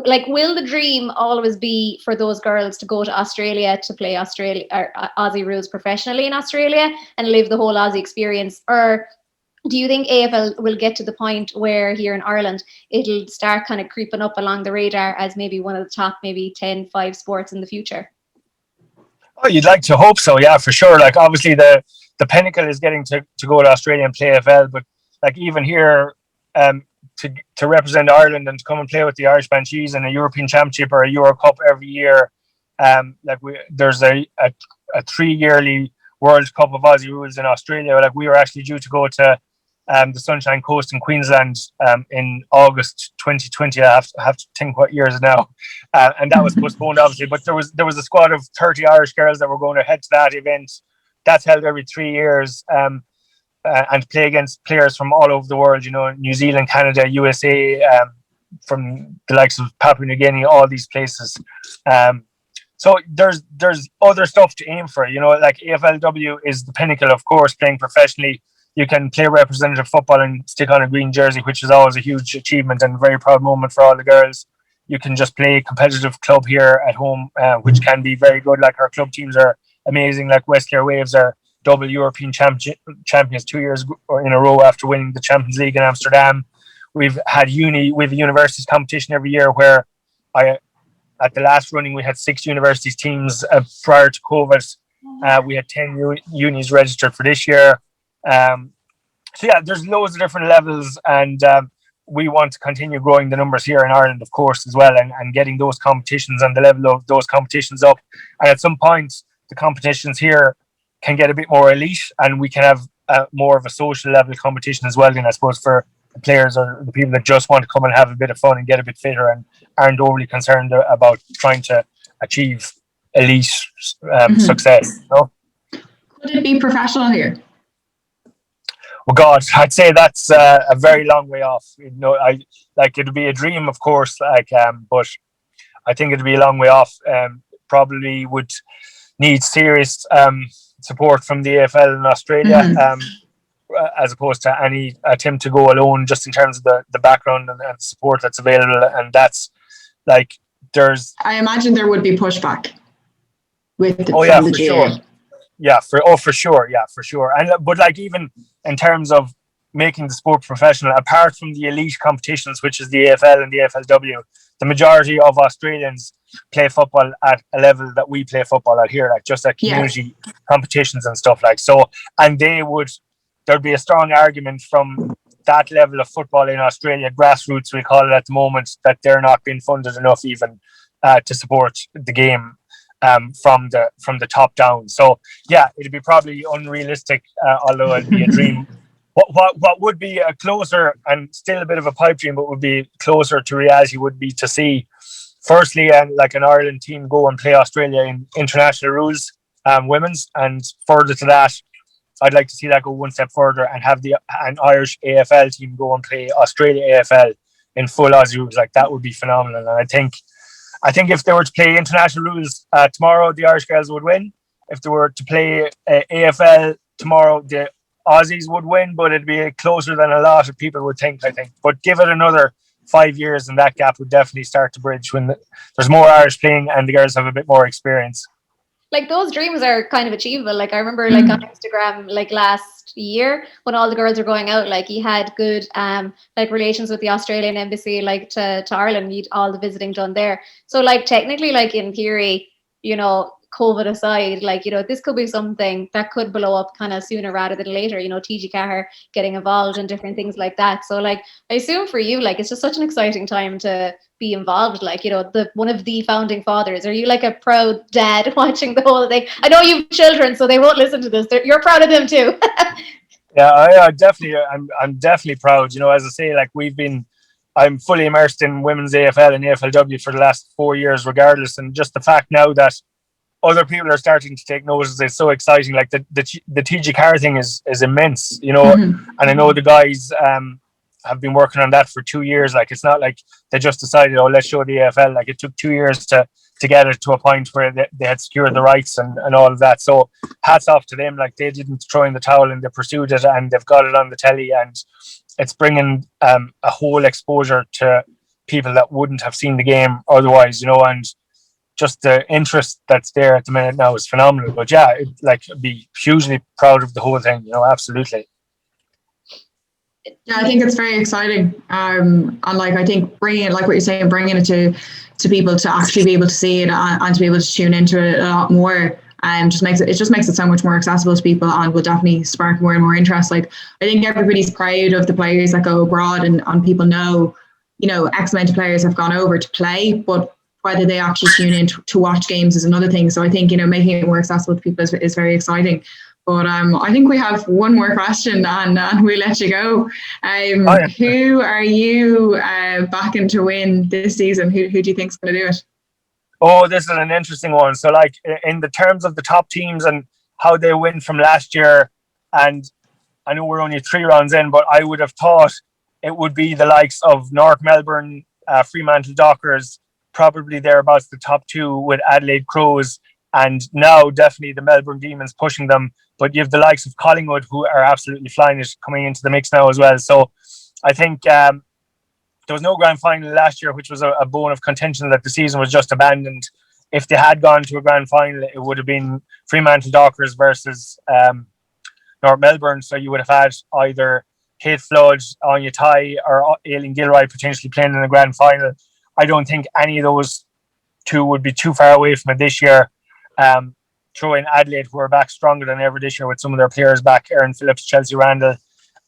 Like, will the dream always be for those girls to go to Australia to play Aussie rules professionally in Australia and live the whole Aussie experience? Or do you think AFL will get to the point where here in Ireland, it'll start kind of creeping up along the radar as maybe one of the top, maybe 5 sports in the future? Oh, you'd like to hope so, yeah, for sure. Like, obviously, the pinnacle is getting to go to Australia and play AFL, but like even here, to represent Ireland and to come and play with the Irish Banshees in a European Championship or a Euro Cup every year, there's a 3-yearly World Cup of Aussie rules in Australia. Like, we were actually due to go to the Sunshine Coast in Queensland in August 2020. I have to think what year is it now, and that was postponed obviously. But there was a squad of 30 Irish girls that were going to head to that event. That's held every 3 years, and play against players from all over the world. You know, New Zealand, Canada, USA, from the likes of Papua New Guinea, all these places. So there's other stuff to aim for. You know, like AFLW is the pinnacle, of course, playing professionally. You can play representative football and stick on a green jersey, which is always a huge achievement and a very proud moment for all the girls. You can just play competitive club here at home, which can be very good. Like, our club teams are amazing. Like, West Clare Waves are double European champions 2 years in a row after winning the Champions League in Amsterdam. We've had universities competition every year, where at the last running we had 6 universities teams. Prior to COVID, we had 10 unis registered for this year. So yeah, there's loads of different levels, and we want to continue growing the numbers here in Ireland, of course, as well, and getting those competitions and the level of those competitions up. And at some point, the competitions here can get a bit more elite, and we can have more of a social level competition as well. Then I suppose for the players or the people that just want to come and have a bit of fun and get a bit fitter and aren't overly concerned about trying to achieve elite success. You know? Could it be professional here? Well, God, I'd say that's a very long way off. You know, it'd be a dream, of course, but I think it'd be a long way off. Probably would need serious support from the AFL in Australia. as opposed to any attempt to go alone, just in terms of the background and support that's available. And that's like, there's, I imagine there would be pushback oh yeah, from the for sure. GAA. Yeah, for sure. Yeah, for sure. And but like, even in terms of making the sport professional, apart from the elite competitions, which is the AFL and the AFLW, the majority of Australians play football at a level that we play football at here, like just at community competitions and stuff like so. And there'd be a strong argument from that level of football in Australia, grassroots we call it at the moment, that they're not being funded enough even to support the game. From the top down. So yeah, it'd be probably unrealistic, although it'd be a dream. What would be a closer, and still a bit of a pipe dream, but would be closer to reality, would be to see, firstly, like an Ireland team go and play Australia in international rules, women's, and further to that, I'd like to see that go one step further and have an Irish AFL team go and play Australia AFL in full Aussie rules. Like, that would be phenomenal. And I think if they were to play international rules tomorrow, the Irish girls would win. If they were to play AFL tomorrow, the Aussies would win, but it'd be closer than a lot of people would think, I think. But give it another 5 years and that gap would definitely start to bridge when there's more Irish playing and the girls have a bit more experience. Like, those dreams are kind of achievable. Like, I remember like on Instagram, like last year when all the girls were going out, like, he had good like relations with the Australian embassy, like to Ireland, you'd all the visiting done there. So like, technically, like in theory, you know, COVID aside, like, you know, this could be something that could blow up kind of sooner rather than later, you know, TG Carr getting involved and different things like that. So like, I assume for you, like, it's just such an exciting time to be involved, like, you know, one of the founding fathers. Are you like a proud dad watching the whole thing? I know you've children, so they won't listen to this. You're proud of them too. Yeah, I'm definitely proud. You know, as I say, like, I'm fully immersed in women's AFL and AFLW for the last 4 years, regardless. And just the fact now that other people are starting to take notice, it's so exciting. Like, the TG Carr thing is immense, you know. And I know the guys have been working on that for 2 years. Like, it's not like they just decided, oh, let's show the AFL. Like, it took 2 years to get it to a point where they had secured the rights and all of that. So hats off to them. Like, they didn't throw in the towel and they pursued it, and they've got it on the telly, and it's bringing a whole exposure to people that wouldn't have seen the game otherwise, you know. And just the interest that's there at the minute now is phenomenal. But yeah, I'd be hugely proud of the whole thing, you know, absolutely. Yeah, I think it's very exciting. And like, I think bringing it, like what you're saying, bringing it to people to actually be able to see it and to be able to tune into it a lot more, and just makes it so much more accessible to people, and will definitely spark more and more interest. Like, I think everybody's proud of the players that go abroad, and people know, you know, X amount of players have gone over to play, but whether they actually tune in to watch games is another thing. So I think, you know, making it more accessible to people is very exciting. But I think we have one more question, and we'll let you go. Who are you backing to win this season? Who do you think is going to do it? Oh, this is an interesting one. So, like, in the terms of the top teams and how they win from last year, and I know we're only 3 rounds in, but I would have thought it would be the likes of North Melbourne, Fremantle Dockers, probably thereabouts the top 2, with Adelaide Crows, and now definitely the Melbourne Demons pushing them. But you have the likes of Collingwood, who are absolutely flying it, coming into the mix now as well. So I think there was no grand final last year, which was a bone of contention that the season was just abandoned. If they had gone to a grand final, it would have been Fremantle Dockers versus North Melbourne. So you would have had either Kate Flood, Anya Tai, or Aileen Gilroy potentially playing in a grand final. I don't think any of those 2 would be too far away from it this year. Throw in Adelaide, who are back stronger than ever this year with some of their players back, Erin Phillips, Chelsea Randall,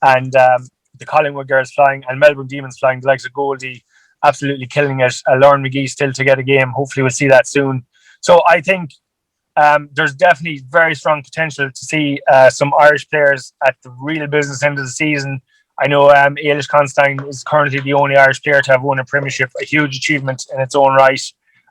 and the Collingwood girls flying, and Melbourne Demons flying, the likes of Goldie absolutely killing it. Lauren McGee still to get a game. Hopefully we'll see that soon. So I think there's definitely very strong potential to see some Irish players at the real business end of the season. I know Ailish Constantine is currently the only Irish player to have won a premiership, a huge achievement in its own right.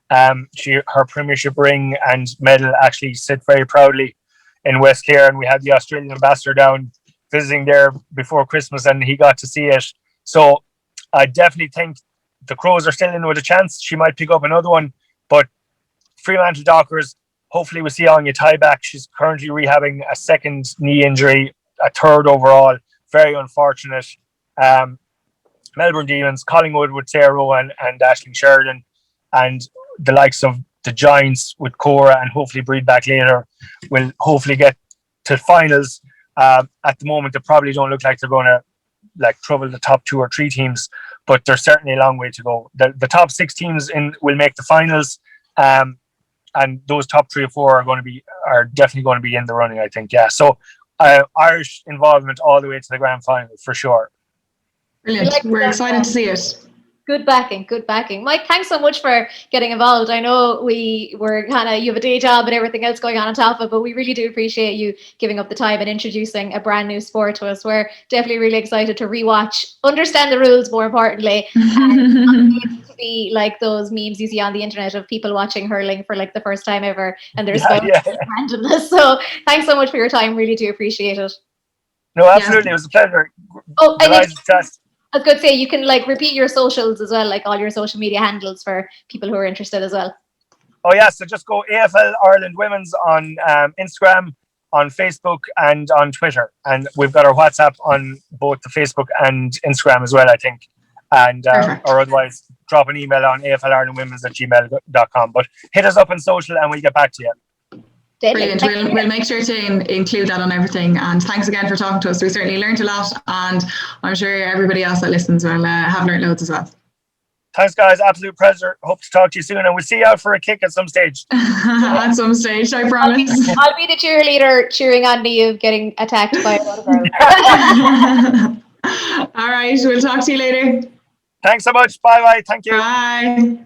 Her premiership ring and medal actually sit very proudly in West Clare, and we had the Australian ambassador down visiting there before Christmas, and he got to see it. So I definitely think the Crows are still in with a chance. She might pick up another one, but Fremantle Dockers, hopefully we'll see Anya Tai back. She's currently rehabbing a second knee injury. a third overall. Very unfortunate. Melbourne Demons, Collingwood with Sarah Rowan and Aisling Sheridan, and the likes of the Giants with Cora and hopefully Breed back later will hopefully get to finals. At the moment, they probably don't look like they're going to trouble the top 2 or 3 teams, but there's certainly a long way to go. The top 6 teams will make the finals, and those top 3 or 4 are definitely going to be in the running, I think. Yeah, so Irish involvement all the way to the grand final for sure. Brilliant. We're excited to see it. Good backing. Mike, thanks so much for getting involved. I know we were you have a day job and everything else going on top of it, but we really do appreciate you giving up the time and introducing a brand new sport to us. We're definitely really excited to rewatch, understand the rules more importantly, and to be like those memes you see on the internet of people watching hurling for the first time ever, and there's randomness. So thanks so much for your time. Really do appreciate it. No, absolutely. It was a pleasure. Oh, I was going to say, you can repeat your socials as well, all your social media handles for people who are interested as well. Oh yeah, so just go AFL Ireland Women's on Instagram, on Facebook and on Twitter. And we've got our WhatsApp on both the Facebook and Instagram as well, I think. And or otherwise drop an email on aflirelandwomens@gmail.com. But hit us up on social and we'll get back to you. Brilliant. We'll make sure to include that on everything. And thanks again for talking to us. We certainly learned a lot, and I'm sure everybody else that listens will have learned loads as well. Thanks, guys. Absolute pleasure. Hope to talk to you soon, and we'll see you out for a kick at some stage. At some stage, I promise. I'll be the cheerleader cheering on you getting attacked by a lot of girls. All right. We'll talk to you later. Thanks so much. Bye-bye. Thank you. Bye.